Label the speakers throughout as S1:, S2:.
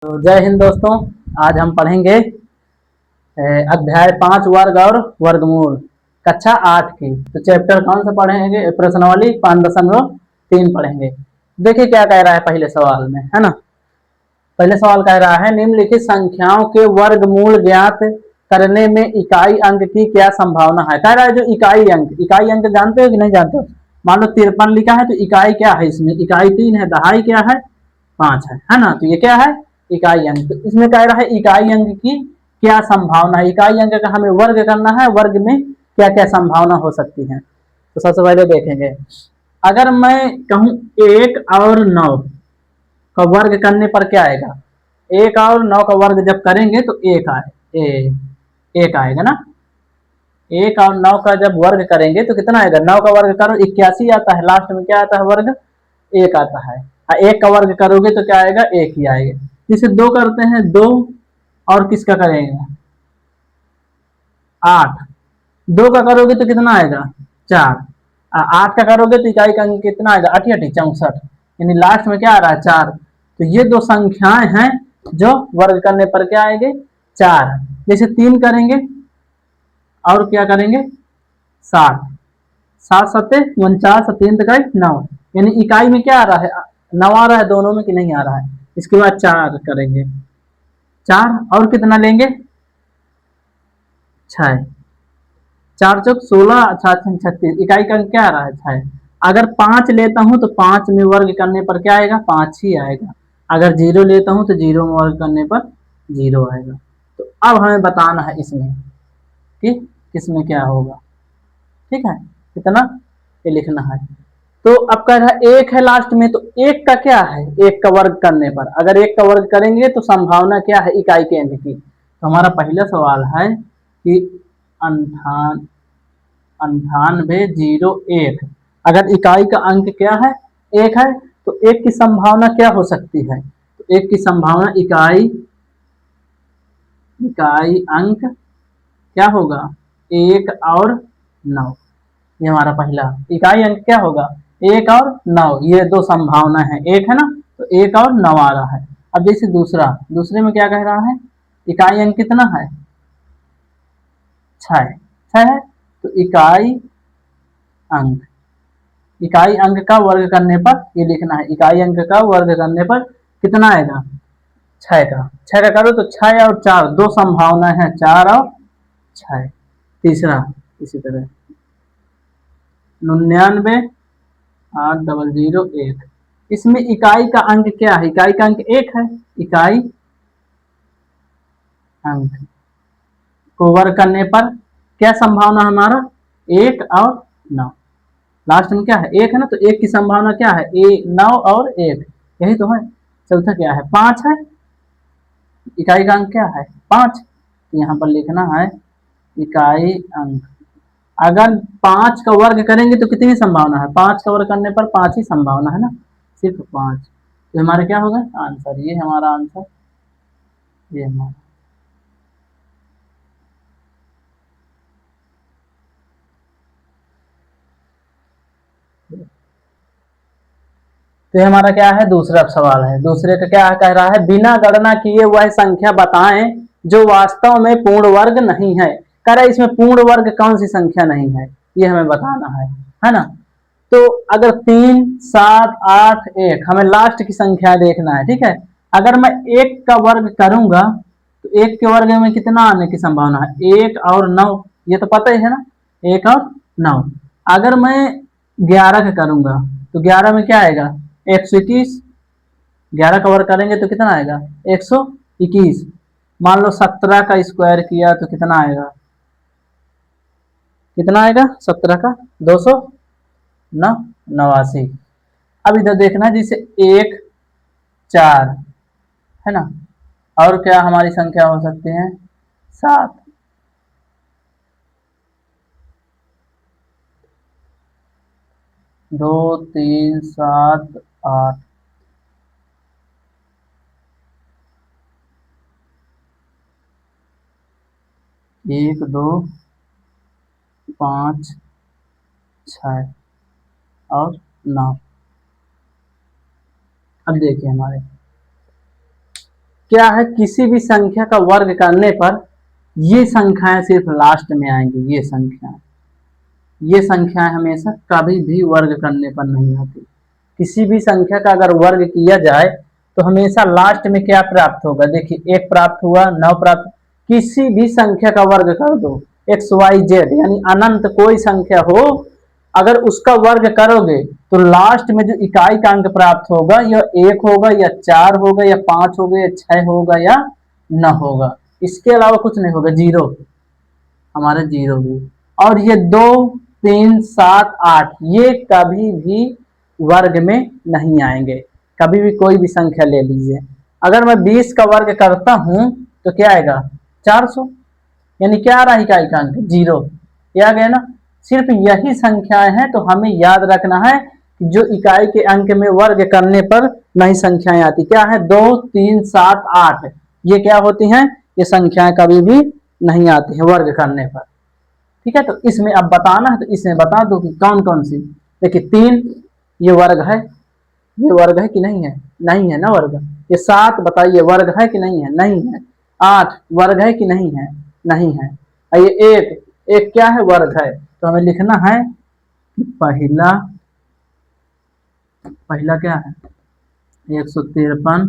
S1: तो जय हिंद दोस्तों। आज हम पढ़ेंगे अध्याय 5 वर्ग और वर्गमूल कक्षा 8 की। तो चैप्टर कौन सा पढ़ेंगे? प्रश्नावली 5.3 पढ़ेंगे। देखिए क्या कह रहा है पहले सवाल में, है ना। पहले सवाल कह रहा है निम्नलिखित संख्याओं के वर्गमूल ज्ञात करने में इकाई अंक की क्या संभावना है। कह रहा है जो इकाई अंक जानते हो कि नहीं जानते हो? मान लो 53 लिखा है तो इकाई क्या है? इसमें इकाई 3 है, दहाई क्या है? 5 है ना। तो ये क्या है? इकाई अंक। तो इसमें कह रहा है इकाई अंक की क्या संभावना है। इकाई अंक का हमें वर्ग करना है, वर्ग में क्या क्या संभावना हो सकती है। तो सबसे पहले देखेंगे, अगर मैं कहूं 1 और 9 का वर्ग करने पर क्या आएगा। 1 और 9 का वर्ग जब करेंगे तो एक आएगा ना। 1 और 9 का जब वर्ग करेंगे तो कितना आएगा? 9 का वर्ग करो 81 आता है, लास्ट में क्या आता है? वर्ग 1 आता है। एक का वर्ग करोगे तो क्या आएगा? 1 ही आएगा। जिसे 2 करते हैं 2, और किसका करेंगे? 8। 2 का करोगे तो कितना आएगा? 4। 8 का करोगे तो इकाई का अंक कितना आएगा? 8 8 64, यानी लास्ट में क्या आ रहा है? 4। तो ये दो संख्याएं हैं जो वर्ग करने पर क्या आएंगे? 4। जैसे 3 करेंगे और क्या करेंगे? 7। 7 सत्ते 49, 3 तक 9, यानी इकाई में क्या आ रहा है? 9 आ रहा है दोनों में कि नहीं आ रहा है? इसके बाद 4 करेंगे, 4 और कितना लेंगे? 6। 4 चौक 16, 36, इकाई का अंक क्या आ रहा है? 6। अगर 5 लेता हूं तो 5 में वर्ग करने पर क्या आएगा? 5 ही आएगा। अगर 0 लेता हूं तो 0 में वर्ग करने पर 0 आएगा। तो अब हमें बताना है इसमें कि किसमें क्या होगा। ठीक है, कितना ये लिखना है। तो अब कह रहा है 1 है लास्ट में, तो 1 का क्या है? 1 का वर्ग करने पर, अगर 1 का वर्ग करेंगे तो संभावना क्या है इकाई के अंक की। तो हमारा पहला सवाल है कि अंठान 9801, अगर इकाई का अंक क्या है? 1 है, तो 1 की संभावना क्या हो सकती है? तो 1 की संभावना इकाई अंक क्या होगा? 1 और 9। ये हमारा पहला इकाई अंक क्या होगा? 1 और 9, ये दो संभावना है। 1 है ना, तो 1 और 9 आ रहा है। अब जैसे दूसरे में क्या कह रहा है? इकाई अंक कितना है? 6। 6 है, तो अंक इकाई अंक का वर्ग करने पर ये लिखना है। इकाई अंक का वर्ग करने पर कितना आएगा? 6 का। 6 का करो तो 6 और 4 दो संभावना है, 4 और 6। तीसरा इसी तरह 998001, इसमें इकाई का अंक क्या है? इकाई का अंक 1 है। इकाई अंक को वर्ग करने पर क्या संभावना हमारा? 1 और 9। लास्ट में क्या है? 1 है ना, तो 1 की संभावना क्या है? 9 और 1, यही तो है। चौथा क्या है? 5 है। इकाई का अंक क्या है? 5। तो यहाँ पर लिखना है इकाई अंक। अगर 5 का वर्ग करेंगे तो कितनी संभावना है? 5 का वर्ग करने पर 5 ही संभावना है ना, सिर्फ 5। तो हमारा क्या होगा आंसर? ये हमारा आंसर, ये हमारा। तो ये हमारा क्या है? दूसरा सवाल है। दूसरे का क्या कह रहा है? बिना गणना किए वह संख्या बताएं जो वास्तव में पूर्ण वर्ग नहीं है। कह रहा है इसमें पूर्ण वर्ग कौन सी संख्या नहीं है, ये हमें बताना है ना। तो अगर 3 7 8 1, हमें लास्ट की संख्या देखना है। ठीक है, अगर मैं 1 का वर्ग करूंगा तो 1 के वर्ग में कितना आने की संभावना है? 1 और 9, ये तो पता ही है ना, 1 और 9। अगर मैं 11 का करूंगा तो 11 में क्या आएगा? 121। 11 का वर्ग करेंगे तो कितना आएगा? 121। मान लो 17 का स्क्वायर किया तो कितना आएगा? कितना आएगा 17 का? 289। अब इधर देखना, जैसे 1 4 है ना, और क्या हमारी संख्या हो सकती है? 7। 2 3 7 8, 1 2 5 6 और 9। अब देखिए हमारे क्या है, किसी भी संख्या का वर्ग करने पर ये संख्याएं सिर्फ लास्ट में आएंगी। ये संख्याएं हमेशा कभी भी वर्ग करने पर नहीं आती। किसी भी संख्या का अगर वर्ग किया जाए तो हमेशा लास्ट में क्या प्राप्त होगा, देखिए 1 प्राप्त हुआ, 9 प्राप्त। किसी भी संख्या का वर्ग कर दो, एक्स वाई जेड यानी अनंत कोई संख्या हो, अगर उसका वर्ग करोगे तो लास्ट में जो इकाई का अंक प्राप्त होगा यह 1 होगा या 4 होगा या 5 होगा या 6 होगा या न होगा। इसके अलावा कुछ नहीं होगा, जीरो, हमारे जीरो भी। और ये 2 3 7 8 ये कभी भी वर्ग में नहीं आएंगे। कभी भी कोई भी संख्या ले लीजिए, अगर मैं 20 का वर्ग करता हूं तो क्या आएगा, 400, यानी क्या आ रहा है इकाई का अंक, जीरो। ये आ गया ना। सिर्फ यही संख्याएं हैं, तो हमें याद रखना है कि जो इकाई के अंक में वर्ग करने पर नई संख्याएं आती, क्या है, 2 3 7 8, ये क्या होती हैं, ये संख्याएं कभी भी नहीं आती है वर्ग करने पर। ठीक है, तो इसमें अब बताना है तो इसमें बता दो कि कौन कौन सी। देखिए 3 ये वर्ग है, ये वर्ग है कि नहीं है, नहीं है ना वर्ग। ये 7 बताइए वर्ग है कि नहीं है, नहीं है। 8 वर्ग है कि नहीं है, नहीं है। और ये 1 क्या है, वर्ग है। तो हमें लिखना है कि पहला क्या है, 153,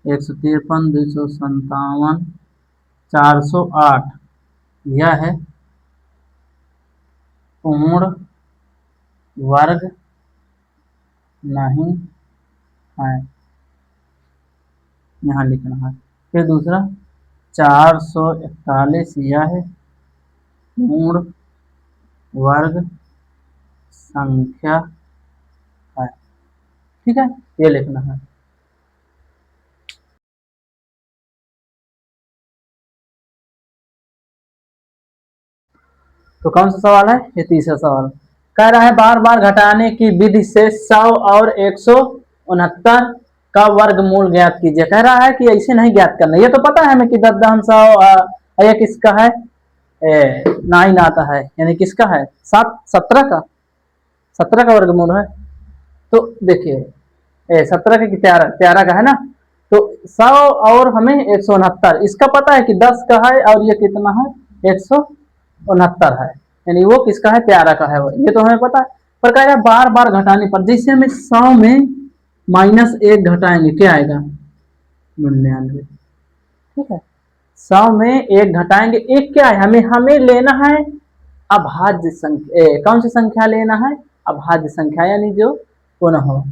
S1: 257, 408, यह है पूर्ण वर्ग नहीं है, यहाँ लिखना है। फिर दूसरा 441, यह है पूर्ण वर्ग संख्या है। ठीक है, ये लिखना है। तो कौन सा सवाल है, ये तीसरा सवाल। कह रहा है बार बार घटाने की विधि से 100 और 169 का वर्गमूल ज्ञात कीजिए। कह रहा है कि ऐसे नहीं ज्ञात करना, ये तो पता है हमें कि 10 ये किसका है, 9 आता है, यानी किसका है, 17 का वर्गमूल है। तो देखिए 17 की 13 का है ना, तो 100 और हमें 169, इसका पता है कि 10 का है और ये कितना है, 169 है, यानी वो किसका है, 13 का है वो, ये तो हमें पता है। पर कह रहा है बार बार घटाने पर, जैसे हमें 100 में -1 घटाएंगे क्या आएगा, 99। ठीक है, 100 में 1 घटाएंगे, एक क्या है, हमें लेना है अभाज्य संख्या। कौन सी संख्या लेना है, अभाज्य संख्या, यानी जो पूर्ण हो।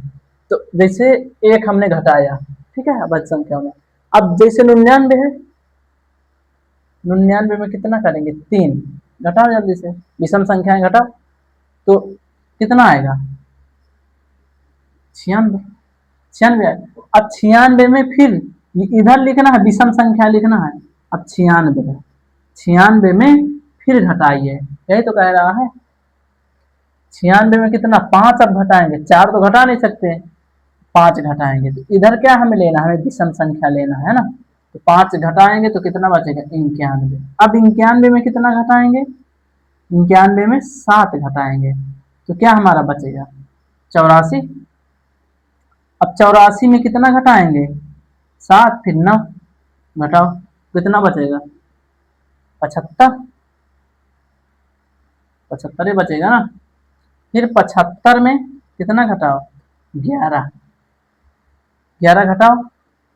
S1: तो जैसे 1 हमने घटाया, ठीक है, अभाज्य संख्या में। अब जैसे 99 है, 99 में कितना करेंगे, 3, घटाओ जल्दी से, विषम संख्याएं घटाओ, तो कितना आएगा, 96, 96 आएगा। अब 96 में फिर इधर लिखना है, विषम संख्या लिखना है। अब 96 में फिर घटाइए, यही तो कह रहा है। 96 में कितना, 5 अब घटाएंगे, 4 तो घटा नहीं सकते, 5 घटाएंगे। तो इधर क्या हमें लेना है, हमें विषम संख्या लेना है ना। तो 5 घटाएंगे तो कितना बचेगा, 91। अब 91 में कितना घटाएंगे, 91 में 7 घटाएंगे, तो क्या हमारा बचेगा, 84। अब 84 में कितना घटाएंगे, 7, फिर 9 घटाओ, कितना बचेगा, 75, 75 ही बचेगा ना। फिर 75 में कितना घटाओ, 11, 11 घटाओ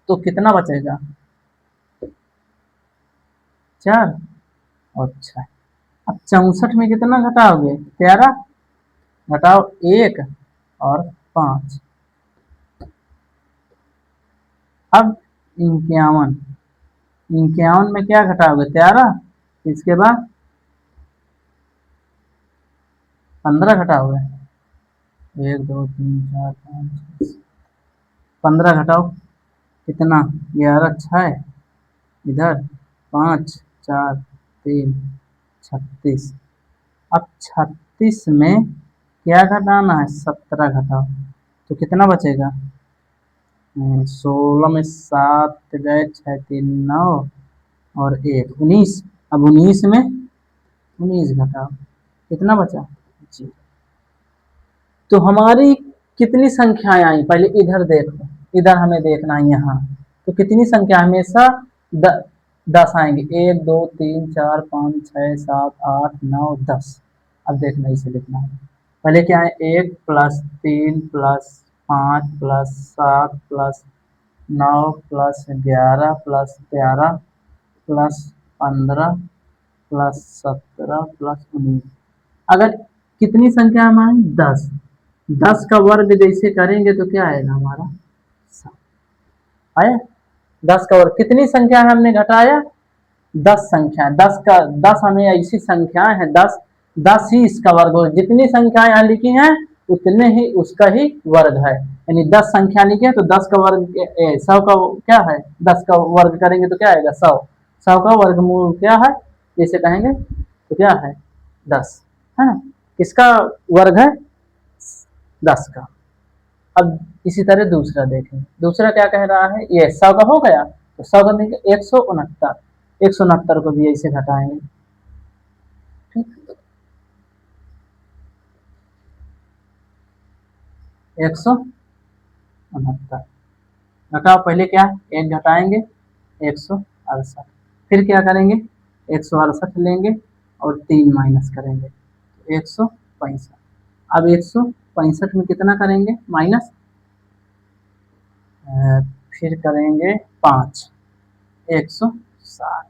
S1: तो कितना बचेगा, 4 और 6। अब 64 में कितना घटाओगे, 13, घटाओ 1 और 5। अब 51, 51 में क्या घटाओगे, 13, इसके बाद 15 घटाओगे, 1 2 3 4 5 6, 15 घटाओ कितना, 11 6, इधर 5 4 3, 36। अब 36 में क्या घटाना है, 17 घटाओ, तो कितना बचेगा, 16 में 7 गए, 6 3 9 और 1 19। अब 19 में 19 घटाओ, कितना बचा, जी। तो हमारी कितनी संख्याएं आई, पहले इधर देखो, इधर हमें देखना है यहाँ। तो कितनी संख्या हमेशा 10 आएंगे, 1 2 3 4 5 6 7 8 9 10। अब देखना इसे लिखना है, पहले क्या है, 1 plus 3 plus 5 plus 7 plus 9 plus 11 plus 13 plus 15 plus 17 plus 19। अगर कितनी संख्या हमारी 10, 10 का वर्ग जैसे करेंगे तो क्या आएगा हमारा, आया। 10 का वर्ग कितनी संख्या है हमने घटाया, 10 संख्या, 10 का 10 हमें ऐसी संख्याएं हैं, 10 10 ही इसका वर्ग हो, जितनी संख्या यहाँ लिखी हैं उतने ही उसका ही वर्ग है। यानी 10 संख्या लिखे तो 10 का वर्ग 100 का क्या है, 10 का वर्ग करेंगे तो क्या आएगा 100, 100 का वर्गमूल क्या है, जैसे कहेंगे तो क्या है 10, है ना। किसका वर्ग है, 10 का। अब इसी तरह दूसरा देखें, दूसरा क्या कह रहा है, ये 100 का हो गया तो 100 का देखें 169, 169 को भी ऐसे घटाएंगे, ठीक, 169 घटाओ, पहले क्या एक घटाएंगे 168, फिर क्या करेंगे 168 लेंगे और 3 माइनस करेंगे तो 165। अब 165 में कितना करेंगे माइनस, फिर करेंगे 5, 160।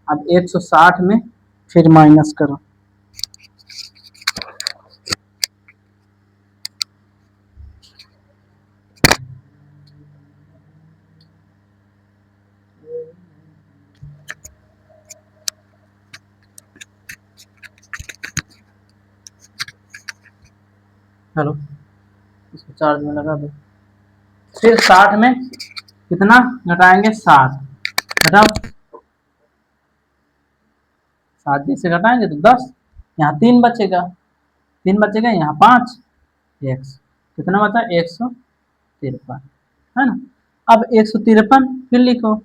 S1: अब 160 में फिर माइनस करो, चलो इसको चार्ज में लगा दो। फिर 60 में कितना घटाएंगे 60, घटाओ 7 जैसे घटाएंगे तो 10, यहाँ 3 बचेगा, 3 बचेगा, यहाँ 5, 100 कितना बचा 153, है ना। अब 153 फिर लिखो,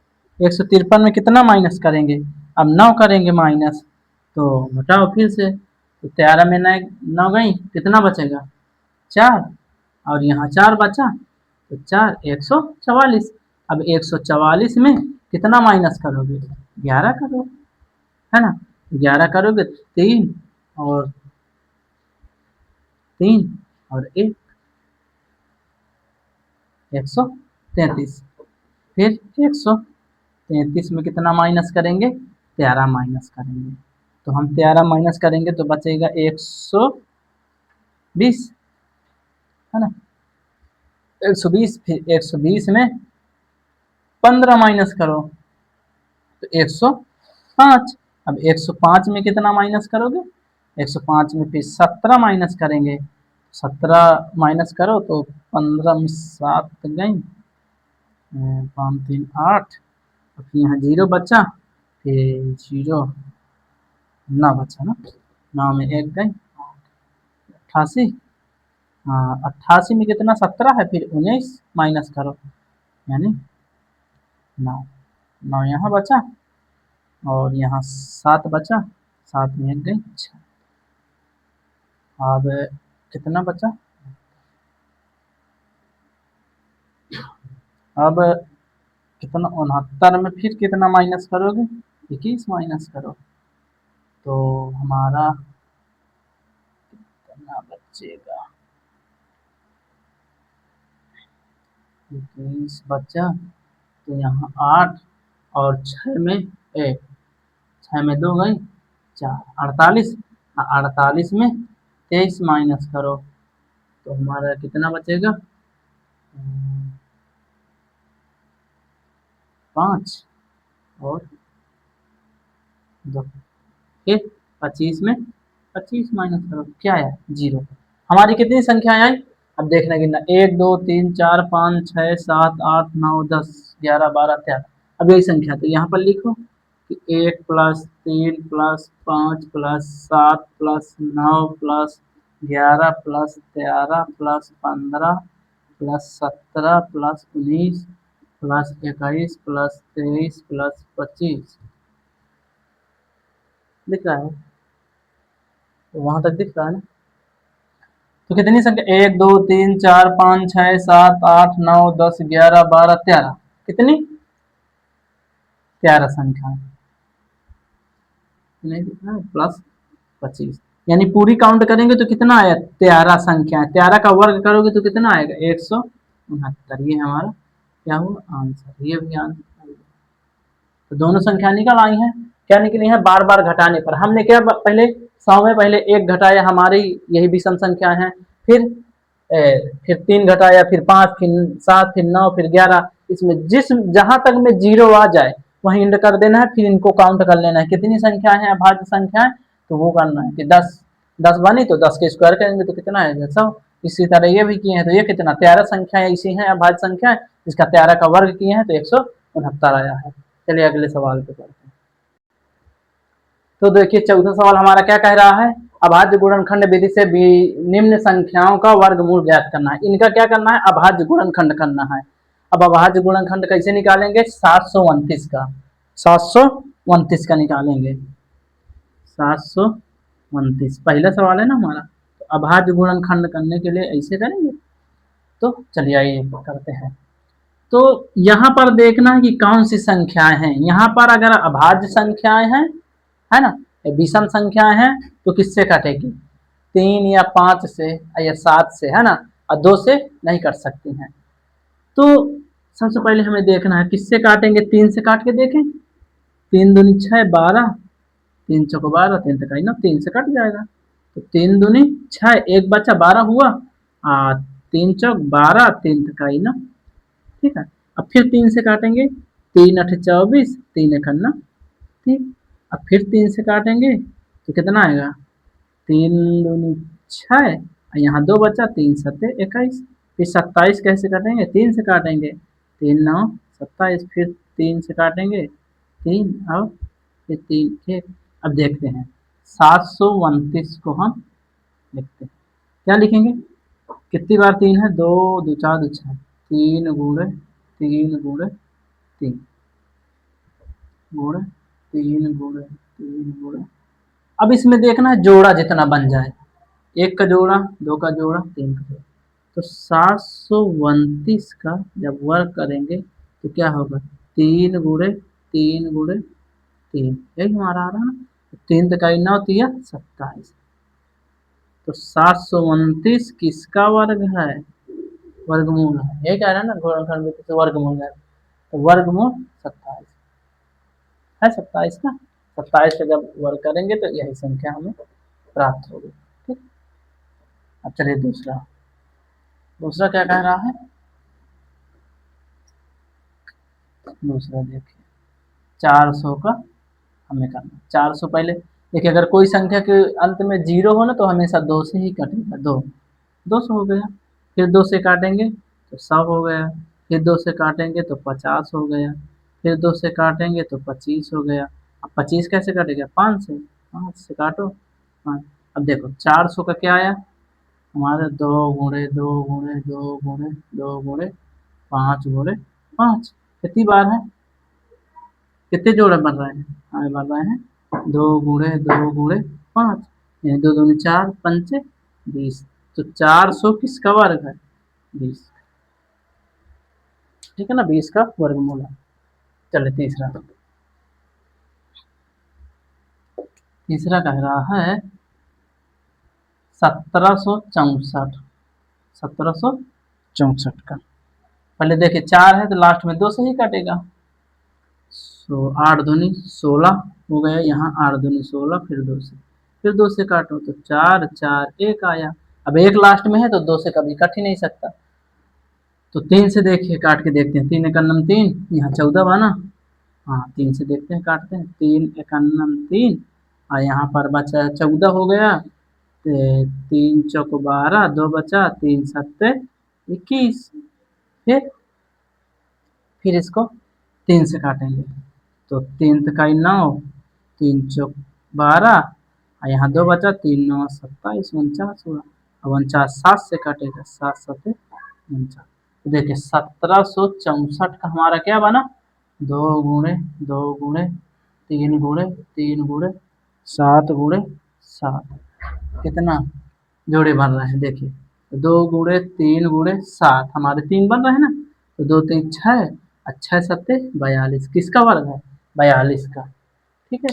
S1: 153 में कितना माइनस करेंगे, अब 9 करेंगे माइनस, तो घटाओ फिर से, तो 13 में 9 गई, कितना बचेगा 4, और यहाँ 4 बचा तो 4 144। अब 144 में कितना माइनस करोगे 11 करो, है ना, 11 करोगे 3 और 3 और 1 133, फिर 133 में कितना माइनस करेंगे 13 माइनस करेंगे, तो हम 13 माइनस करेंगे तो बचेगा 120, है ना, 120, फिर 120 में 15 माइनस करो तो 105। अब 105 में कितना माइनस करोगे, 105 में फिर 17 माइनस करेंगे, 17 माइनस करो तो 15 में 7 गई, 5 3 8, फिर यहाँ 0 बचा, फिर 0 9 बचा ना, 9 में 1 गई 88, हाँ 88 में कितना 17 है, फिर 19 माइनस करो यानी 9, 9 यहाँ बचा और यहाँ 7 बचा, 7 में 1 गई 6, अब कितना बचा, अब कितना 69 में फिर कितना माइनस करोगे 21 माइनस करो तो हमारा कितना बचेगा, 21 बचा, तो यहाँ 8 और 6 में 1, 6 में 2 गई 4, 48, 48 में 23 माइनस करो तो हमारा कितना बचेगा 5 और 2, फिर 25 में 25 माइनस करो क्या है 0। हमारी कितनी संख्याएं आई, अब देखना गिनना 1 2 3 4 5 6 7 8 9 10 11 12 13, अब यही संख्या तो यहाँ पर लिखो कि 1 plus 3 plus 5 plus 7 plus 9 plus 11 plus 13 plus 15 plus 17 plus 19 plus 21 plus 23 plus 25 दिख रहा है, तो वहां तक दिख रहा है ना। तो कितनी संख्या, 1 2 3 4 5 6 7 8 9 10 11 12 13, कितनी 13 संख्या, नहीं दिख रहा है, +25, यानी पूरी काउंट करेंगे तो कितना आया, 13 संख्या, 13 का वर्ग करोगे तो कितना आएगा 169, ये हमारा क्या हुआ आंसर, ये भी आंसर। तो दोनों संख्या निकल आई हैं, क्या निकली है, बार बार घटाने पर। हमने क्या पहले 100 में पहले 1 घटाया, हमारी यही विषम संख्या है, फिर 3 घटाया, फिर 5, फिर 7, फिर 9, फिर 11, इसमें जिस जहां तक में 0 आ जाए वहीं इंड कर देना है, फिर इनको काउंट कर लेना है कितनी संख्या है अभाज्य संख्या है, तो वो करना है कि 10 बनी तो 10 के स्क्वायर करेंगे तो कितना है 100। इसी तरह ये भी किए हैं, तो ये कितना 13 संख्या इसी है अभाज्य संख्या है, जिसका 13 का वर्ग किए हैं तो 169 आया है। चलिए अगले सवाल पे करते हैं। तो देखिए चौथा सवाल हमारा क्या कह रहा है, अभाज्य गुणनखंड विधि से निम्न संख्याओं का वर्गमूल ज्ञात करना है। इनका क्या करना है, अभाज्य गुणनखंड करना है। अब अभाज्य गुणनखंड कैसे निकालेंगे, 729 का 729 का निकालेंगे, 729 पहला सवाल है ना हमारा। तो अभाज्य गुणनखंड करने के लिए ऐसे करेंगे, तो चलिए आइए करते हैं। तो यहाँ पर देखना है कि कौन सी संख्याएं हैं, यहाँ पर अगर अभाज्य संख्याएं हैं, है ना, विषम संख्याएं हैं, तो किससे काटेगी, 3 या 5 से या 7 से, है ना, और 2 से नहीं कट सकती हैं। तो सबसे पहले हमें देखना है किससे काटेंगे, 3 से काट के देखें, 3 दूनी 6 12, 3 चौक 12, 3 तक आई ना, 3 से कट जाएगा, तो 3 दूनी 6, एक बचा 12 हुआ, 3 चौक 12, 3 तक आई ना, ठीक है। अब फिर 3 से काटेंगे, 3 8 24, 3 1 अन्ना, ठीक। अब फिर 3 से काटेंगे तो कितना आएगा, 3 दूनी 6, यहाँ 2 बचा, 3 7 21, फिर 27 कैसे काटेंगे, 3 से काटेंगे, 3 9 27, फिर 3 से काटेंगे 3, अब फिर 3 ठीक। अब देखते हैं 729 को हम लिखते हैं, क्या लिखेंगे, कितनी बार 3 है, 2 2 4 2 6, 3 गुणे 3 गुणे 3 गुणे 3 गुणे 3 गुणे, अब इसमें देखना है जोड़ा जितना बन जाए, 1 का जोड़ा, 2 का जोड़ा, 3 का जोड़ा, तो 729 का जब वर्ग करेंगे तो क्या होगा, 3 गुणे 3 गुणे 3, यही हमारा आ रहा है ना, 3 तक आई 9 तिया 27, तो 729 किसका वर्ग है, वर्गमूल है, यही कह रहा है ना, गुणनखंड विधि से वर्गमूल है, तो वर्गमूल 27 है, 27 का, 27 का जब वर्ग करेंगे तो यही संख्या हमें प्राप्त होगी, ठीक। अब चलिए दूसरा क्या कह रहा है, दूसरा देखिए 400 का हमें करना, 400 पहले देखिए, अगर कोई संख्या के अंत में 0 हो ना तो हमेशा 2 से ही कटेगा, 200 हो गया, फिर 2 से काटेंगे तो 100 हो गया, फिर 2 से काटेंगे तो 50 हो गया, फिर 2 से काटेंगे तो 25 हो गया। अब 25 कैसे कटेगा, 5 से काटो 5। अब देखो 400 का क्या आया हमारे, 2 गुणे 2 गुणे 2 गुणे 2 गुणे 5 गुणे 5, कितनी बार है, कितने जोड़े बन रहे हैं, हमें बन रहे हैं 2 गुणे 2 गुणे 5, यानी 2 दूनी 4, 5 20, तो 400 किसका वर्ग है, 20, ठीक है ना, 20 का वर्गमूल है। चलिए तीसरा कह रहा है 1764, 1764 का, पहले देखिए 4 है तो लास्ट में 2 से ही कटेगा, तो 8 दूनी 16 हो गया, यहाँ 8 दूनी 16, फिर 2 से काटो तो 4 4 1 आया, अब 1 लास्ट में है तो 2 से कभी कट ही नहीं सकता, तो 3 से देखिए काट के देखते हैं, 3 एकन्नम 3, यहाँ 14 बना, हाँ 3 से देखते हैं काटते हैं, 3 एकन्नम 3, और यहाँ पर बचा 14 हो गया, 3 चौक 12, 2 बचा, 3 7 21, फिर इसको 3 से काटेंगे, तो 3 तकाई 9, 3 चौक 12, और यहाँ 2 बचा, 3 9 27, 49 हुआ, अब 49 7 से काटेगा, 7 7 49, तो देखिए 1764 का हमारा क्या बना, 2 गुणे 2 गुणे 3 गुणे 3 गुणे 7 गुणे 7, कितना जोड़े बन रहे हैं देखिए, तो 2 × 3 × 7 हमारे 3 बन रहे हैं ना, तो 2 × 3 = 6 और 6 × 7 = 42। किसका वर्ग है? 42 का। ठीक है,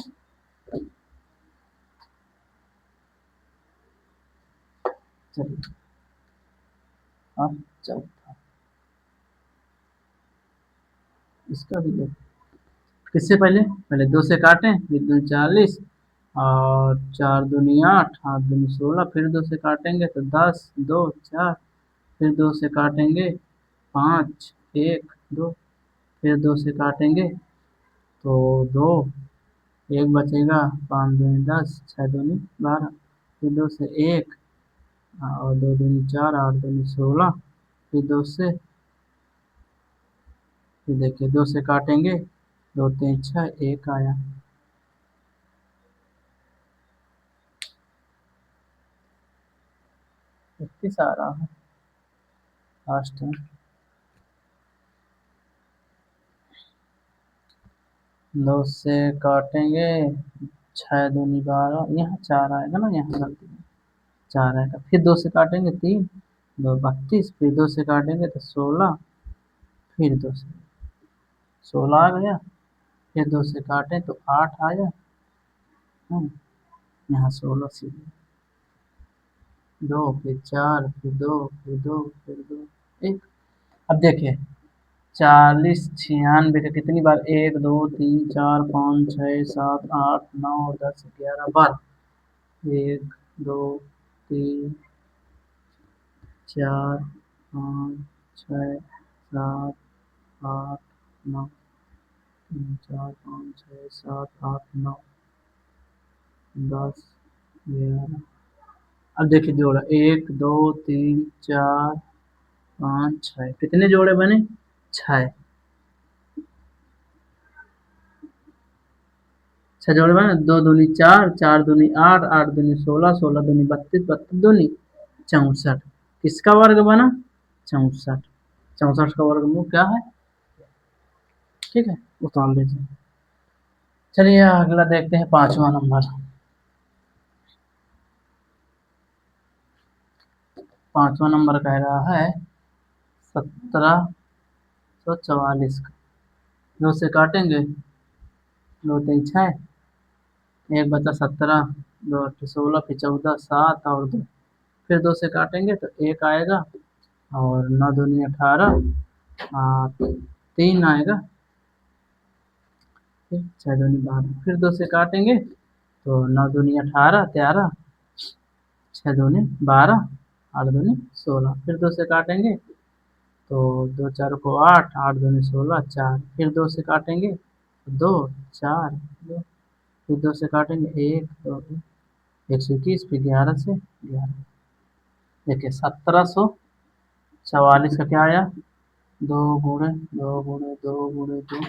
S1: चलिए अब चौथा इसका भी देखो। किससे पहले? पहले 2 से काटें, 2 × 2 = 40 और 4 × 2 = 8, 8 × 2 = 16, फिर 2 से काटेंगे तो 10, 2 4, फिर 2 से काटेंगे 5, 1 2, फिर 2 से काटेंगे तो 2, 1 बचेगा, 5 × 2 = 10, 6 × 2 = 12, फिर 2 से 1 और 2 × 2 = 4, 8 × 2 = 16, फिर 2 से, फिर देखिए 2 से काटेंगे, 2 × 3 = 6, 1 आया। इतनी सारा है लास्ट में। 2 से काटेंगे, 6 × 2 = 12, यहाँ 4 आएगा ना, यहाँ गलती है, 4 आएगा, फिर 2 से काटेंगे 3, 2 32, फिर 2 से काटेंगे तो 16, फिर 2 से 16 आ गया, फिर 2 से काटें तो 8 आया, यहाँ 16 सीधे 2, फिर 4, फिर 2, फिर 2, फिर 2, 1। अब देखिए 40 96 का कितनी बार? 1 2 3 4 5 6 7 8 9 10 11 बार। 1 2 3 4 5 6 7 8 9 3 4 5 6 7 8 9 10 11। अब देखिए जोड़ा 1 2 3 4 5 6, कितने जोड़े बने? 6, 6 जोड़े बने। 2 दूनी 4, 4 दूनी 8, 8 दूनी 16, 16 दूनी 32, 32 दूनी 64। किसका वर्ग बना? 64। 64 का वर्गमूल क्या है? ठीक है, उतार लीजिए। चलिए अगला देखते हैं, 5वां नंबर। 5वां नंबर कह रहा है 1744 का। 2 से काटेंगे, 2 × 3 = 6, 1 बचा 17, 2 × 8 = 16, फिर 14, 7 और 2, फिर 2 से काटेंगे तो 1 आएगा, और 9 दूनी 18, 3 आएगा, फिर 6 दूनी 12, फिर 2 से काटेंगे तो 9 दूनी 18 13, 6 दूनी 12, 8 दूनी 16, फिर 2 से काटेंगे तो 2 4 को 8, 8 दूनी 16, 4, फिर 2 से काटेंगे 2 4 2, फिर 2 से काटेंगे 1 2 121, फिर 11 से 11। देखिए 1744 का क्या आया? 2 × 2 × 2 × 2,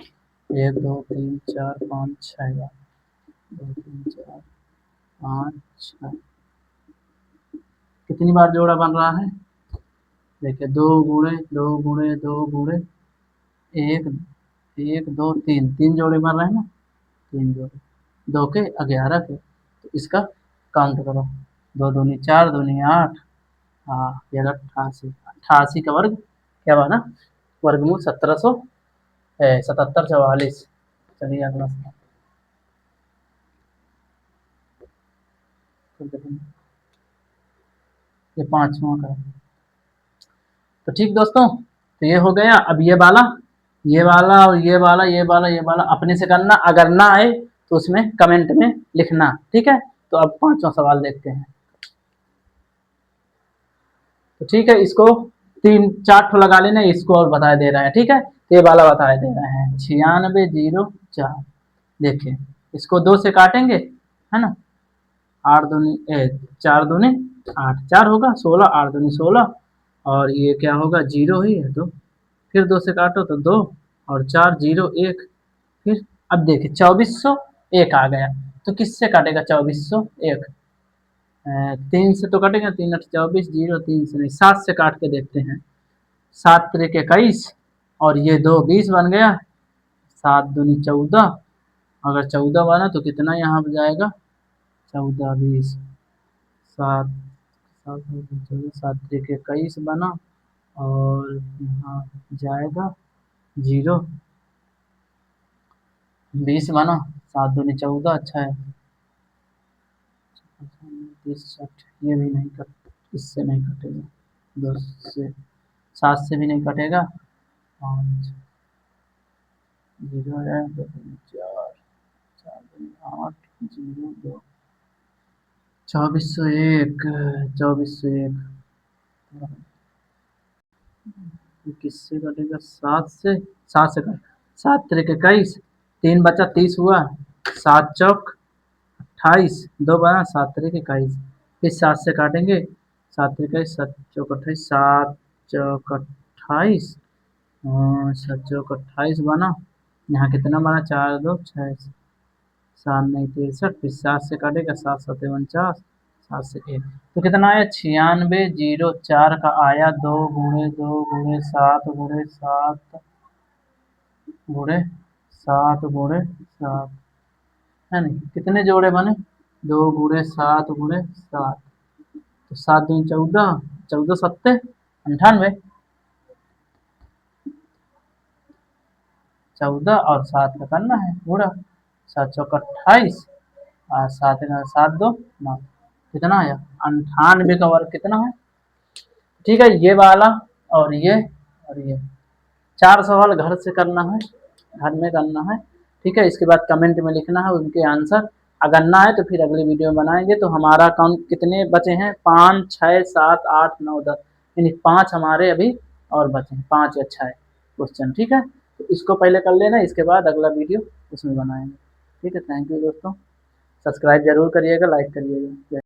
S1: 1 2 3 4 5 6 2 3 4 5 6। कितनी बार जोड़ा बन रहा है? देखिए 2 × 2 × 2 × 1 1 2 3, 3 जोड़े बन रहे हैं ना, 3 जोड़े, 2 के 11 के, तो इसका काउंट करो। 2 दूनी 4, दूनी 8, हाँ फिर 88, 88 का वर्ग क्या बना? वर्गमूल 7744। चलिए अगला सवाल। ये 5वां का। तो ठीक दोस्तों, तो ये हो गया। अब ये वाला, ये वाला और ये वाला, ये वाला, ये वाला अपने से करना, अगर ना आए तो उसमें कमेंट में लिखना। ठीक है, तो अब 5वां सवाल देखते हैं। तो ठीक है, इसको 3 4 ठो लगा लेना, इसको और बता दे रहा है। ठीक है, तो ये वाला बता दे रहा है 9604। देखिए इसको 2 से काटेंगे, है ना, 8 दूनी 4 दूनी 8, 4 होगा 16, 8 दूनी 16, और ये क्या होगा? 0 ही है तो फिर 2 से काटो तो 2 और 4 0 1, फिर अब देखिए 2401 आ गया, तो किससे काटेगा 2401? 3 से तो कटेगा, 3 8 24, 0 3 से नहीं, 7 से काट के देखते हैं। 7 3 21, और ये 2 20 बन गया, 7 दूनी 14, अगर 14 बना तो कितना यहाँ जाएगा? 14 20, 7 सात तरीके 21 बना, और यहाँ जाएगा 0, 20 बना, 7 दूनी 14, अच्छा है। 30, 60, ये भी नहीं कट, इससे नहीं कटेगा, 10 से, 7 से भी नहीं कटेगा, 5, 0 है, 2 दूनी 4, 4 दूनी 8, 0, 2, 2401, 2401, किससे कटेगा, 7 से, 7 से कट, 7 तरीके 21, 3 बचा, 30 हुआ, 7 चौक 28, 2 बना, 7 तरीके 21, फिर 7 से काटेंगे, 7 तरीके 7 चौक 28, 7 चौक 28, 7 चौक 28 बना, यहाँ कितना बना, 4 2 6, 7 नहीं 63, फिर 7 से काटेगा, 7 7 49, 7 से 1, तो कितना आया, 96, 0 4 का आया, 2 गुणे 2 गुणे 7 गुणे 7 गुणे 7 गुणे 7, है नहीं, कितने जोड़े बने, 2 गुणे 7 गुणे 7, तो 7 दूनी 14, 14 सत्ते 98, 14 और 7 का करना है पूरा, 7 चौक 28, और 7 7 2 9, कितना आया, 98 का वर्ग कितना है। ठीक है, ये वाला और ये 4 सवाल घर से करना है, घर में करना है। ठीक है, इसके बाद कमेंट में लिखना है उनके आंसर, अगर ना है तो फिर अगली वीडियो में बनाएंगे। तो हमारा अकाउंट कितने बचे हैं, 5 6 7 8 9 10, यानी 5 हमारे अभी और बचे हैं, 5 या 6 क्वेश्चन। ठीक है, तो इसको पहले कर लेना, इसके बाद अगला वीडियो उसमें बनाएंगे। ठीक है, थैंक यू दोस्तों, सब्सक्राइब जरूर करिएगा, लाइक करिएगा।